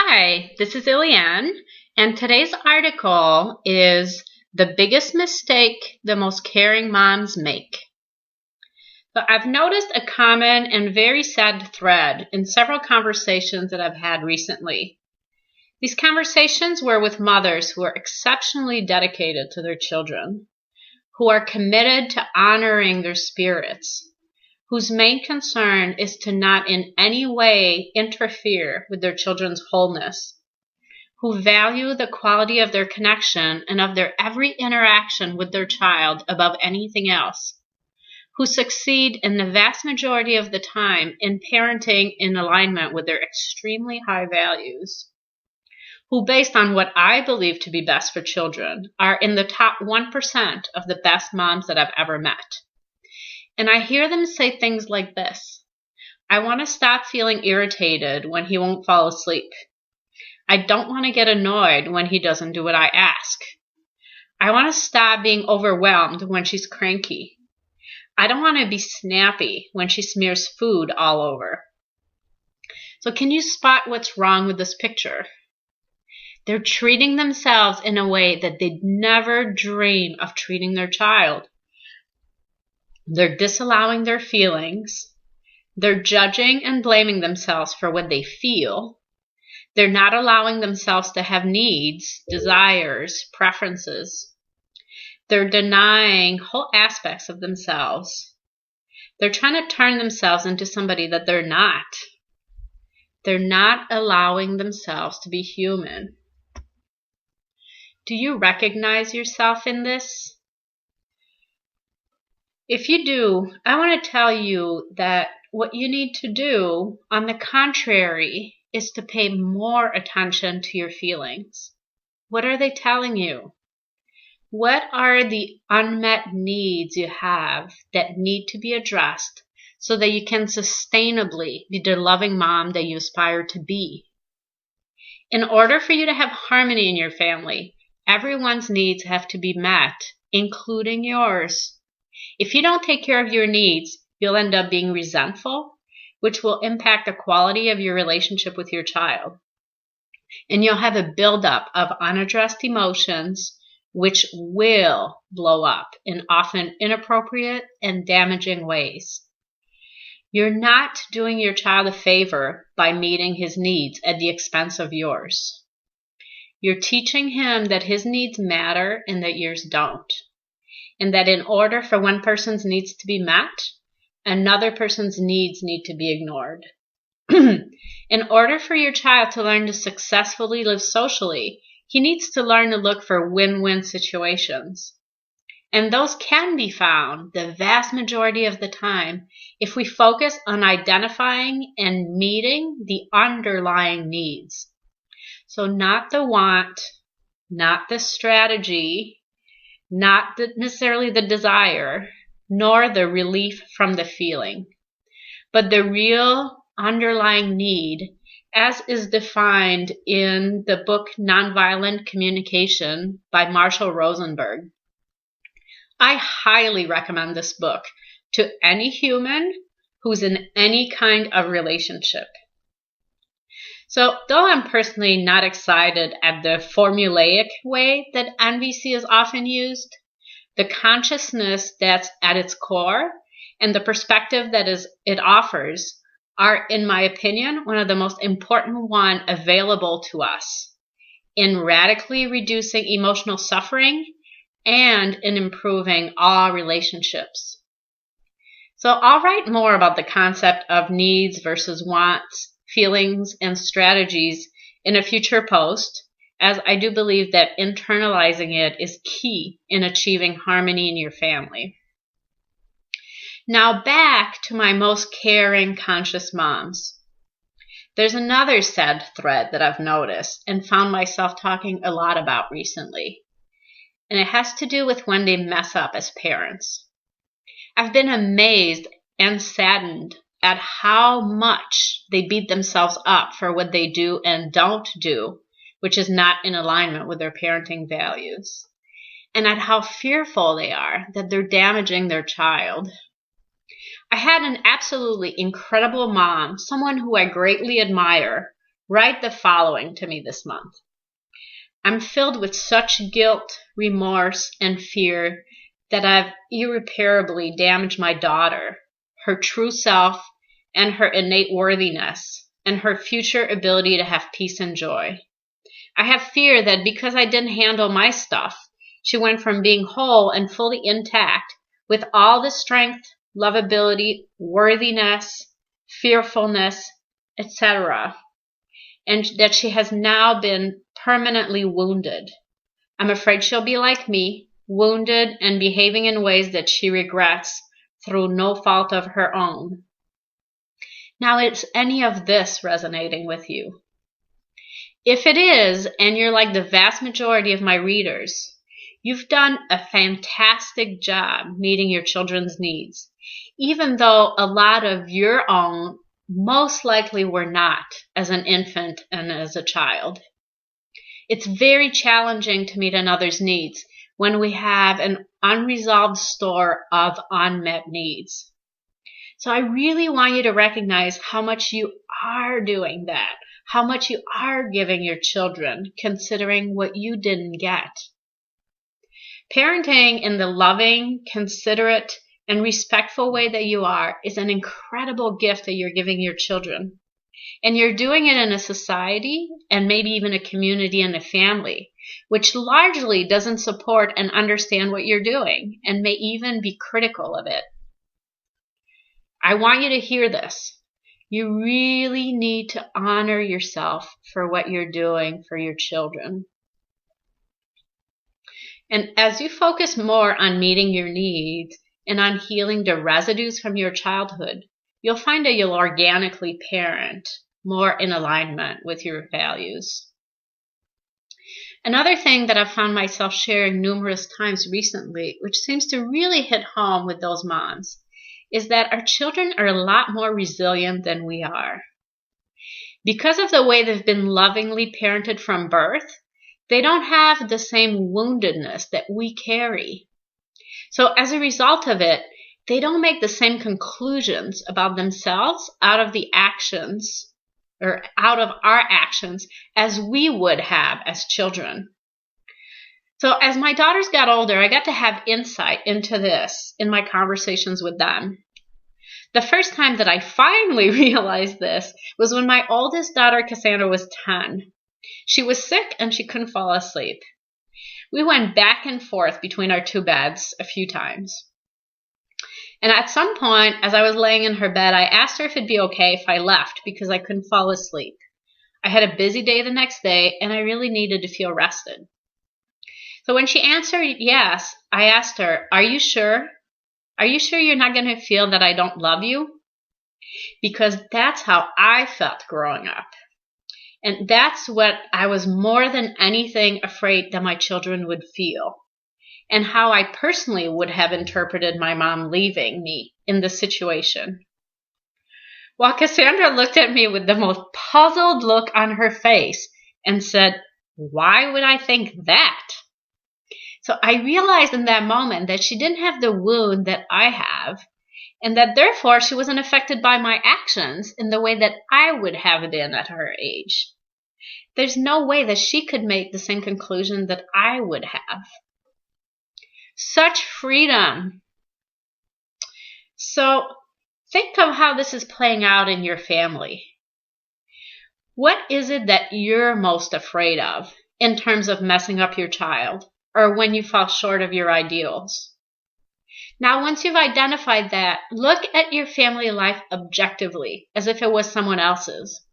Hi, this is Eliane, and today's article is The Biggest Mistake the Most Caring Moms Make. So I've noticed a common and very sad thread in several conversations that I've had recently. These conversations were with mothers who are exceptionally dedicated to their children, who are committed to honoring their spirits, whose main concern is to not in any way interfere with their children's wholeness, who value the quality of their connection and of their every interaction with their child above anything else, who succeed in the vast majority of the time in parenting in alignment with their extremely high values, who, based on what I believe to be best for children, are in the top 1% of the best moms that I've ever met. And I hear them say things like this: I want to stop feeling irritated when he won't fall asleep. I don't want to get annoyed when he doesn't do what I ask. I want to stop being overwhelmed when she's cranky. I don't want to be snappy when she smears food all over. So can you spot what's wrong with this picture? They're treating themselves in a way that they'd never dream of treating their child. They're disallowing their feelings. They're judging and blaming themselves for what they feel. They're not allowing themselves to have needs, desires, preferences. They're denying whole aspects of themselves. They're trying to turn themselves into somebody that they're not. They're not allowing themselves to be human. Do you recognize yourself in this? If you do, I want to tell you that what you need to do, on the contrary, is to pay more attention to your feelings. What are they telling you? What are the unmet needs you have that need to be addressed so that you can sustainably be the loving mom that you aspire to be? In order for you to have harmony in your family, everyone's needs have to be met, including yours. If you don't take care of your needs, you'll end up being resentful, which will impact the quality of your relationship with your child. And you'll have a buildup of unaddressed emotions, which will blow up in often inappropriate and damaging ways. You're not doing your child a favor by meeting his needs at the expense of yours. You're teaching him that his needs matter and that yours don't. And that in order for one person's needs to be met, another person's needs need to be ignored. In order for your child to learn to successfully live socially, he needs to learn to look for win-win situations. And those can be found the vast majority of the time if we focus on identifying and meeting the underlying needs. So not the want, not the strategy, not necessarily the desire, nor the relief from the feeling, but the real underlying need, as is defined in the book Nonviolent Communication by Marshall Rosenberg. I highly recommend this book to any human who's in any kind of relationship. So, though I'm personally not excited at the formulaic way that NVC is often used, the consciousness that's at its core and the perspective that it offers are, in my opinion, one of the most important ones available to us in radically reducing emotional suffering and in improving all relationships. So I'll write more about the concept of needs versus wants, feelings, and strategies in a future post, as I do believe that internalizing it is key in achieving harmony in your family. Now back to my most caring, conscious moms. There's another sad thread that I've noticed and found myself talking a lot about recently, and it has to do with when they mess up as parents. I've been amazed and saddened at how much they beat themselves up for what they do and don't do, which is not in alignment with their parenting values, and at how fearful they are that they're damaging their child. I had an absolutely incredible mom, someone who I greatly admire, Write the following to me this month. I'm filled with such guilt, remorse, and fear that I've irreparably damaged my daughter, her true self, and her innate worthiness, and her future ability to have peace and joy. I have fear that because I didn't handle my stuff, she went from being whole and fully intact with all the strength, lovability, worthiness, fearfulness, etc., and that she has now been permanently wounded. I'm afraid she'll be like me, wounded and behaving in ways that she regrets through no fault of her own. Now, is any of this resonating with you? If it is, and you're like the vast majority of my readers, you've done a fantastic job meeting your children's needs, even though a lot of your own most likely were not as an infant and as a child. It's very challenging to meet another's needs when we have an unresolved store of unmet needs. So I really want you to recognize how much you are doing that, how much you are giving your children, considering what you didn't get. Parenting in the loving, considerate, and respectful way that you are is an incredible gift that you're giving your children. And you're doing it in a society and maybe even a community and a family, which largely doesn't support and understand what you're doing and may even be critical of it. I want you to hear this. You really need to honor yourself for what you're doing for your children. And as you focus more on meeting your needs and on healing the residues from your childhood, you'll find that you'll organically parent more in alignment with your values. Another thing that I've found myself sharing numerous times recently, which seems to really hit home with those moms, is that our children are a lot more resilient than we are. Because of the way they've been lovingly parented from birth, they don't have the same woundedness that we carry. So as a result of it, they don't make the same conclusions about themselves out of the actions or out of our actions as we would have as children. So as my daughters got older, I got to have insight into this in my conversations with them. The first time that I finally realized this was when my oldest daughter, Cassandra, was 10. She was sick and she couldn't fall asleep. We went back and forth between our two beds a few times. And at some point, as I was laying in her bed, I asked her if it'd be okay if I left because I couldn't fall asleep. I had a busy day the next day and I really needed to feel rested. So when she answered yes, I asked her, "Are you sure? Are you sure you're not going to feel that I don't love you?" Because that's how I felt growing up. And that's what I was more than anything afraid that my children would feel. And how I personally would have interpreted my mom leaving me in this situation. Well, Cassandra looked at me with the most puzzled look on her face and said, "Why would I think that?" So I realized in that moment that she didn't have the wound that I have, and that therefore she wasn't affected by my actions in the way that I would have been at her age. There's no way that she could make the same conclusion that I would have. Such freedom. So think of how this is playing out in your family. What is it that you're most afraid of in terms of messing up your child or when you fall short of your ideals? Now, once you've identified that, look at your family life objectively as if it was someone else's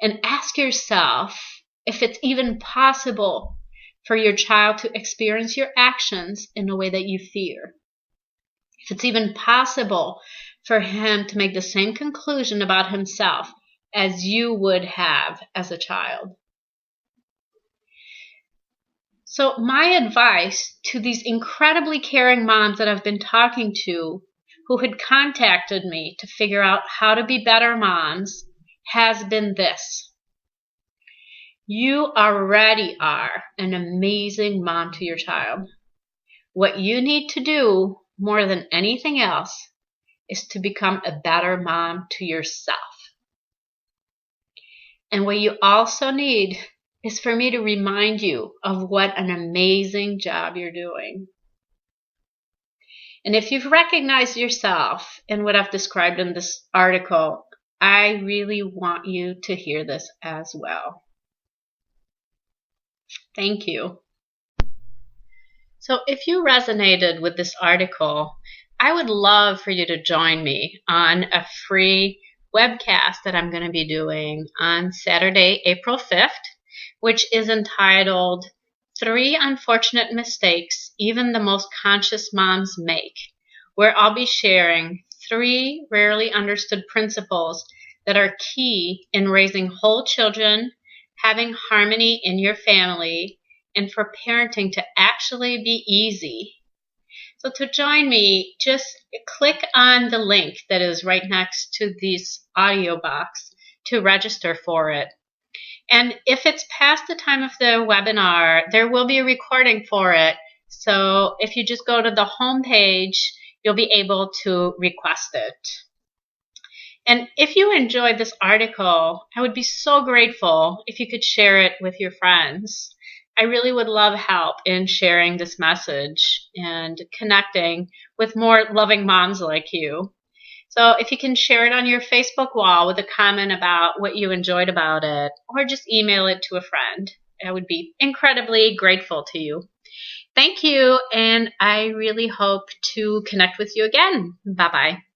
and ask yourself if it's even possible for your child to experience your actions in a way that you fear. If it's even possible for him to make the same conclusion about himself as you would have as a child. So my advice to these incredibly caring moms that I've been talking to who had contacted me to figure out how to be better moms has been this. You already are an amazing mom to your child. What you need to do more than anything else is to become a better mom to yourself. And what you also need is for me to remind you of what an amazing job you're doing. And if you've recognized yourself in what I've described in this article, I really want you to hear this as well. Thank you. So if you resonated with this article, I would love for you to join me on a free webcast that I'm going to be doing on Saturday, April 5th, which is entitled 3 Unfortunate Mistakes Even the Most Conscious Moms Make, where I'll be sharing 3 rarely understood principles that are key in raising whole children, having harmony in your family, and for parenting to actually be easy. So to join me, just click on the link that is right next to this audio box to register for it. And if it's past the time of the webinar, there will be a recording for it. So if you just go to the home page, you'll be able to request it. And if you enjoyed this article, I would be so grateful if you could share it with your friends. I really would love help in sharing this message and connecting with more loving moms like you. So if you can share it on your Facebook wall with a comment about what you enjoyed about it, or just email it to a friend, I would be incredibly grateful to you. Thank you, and I really hope to connect with you again. Bye-bye.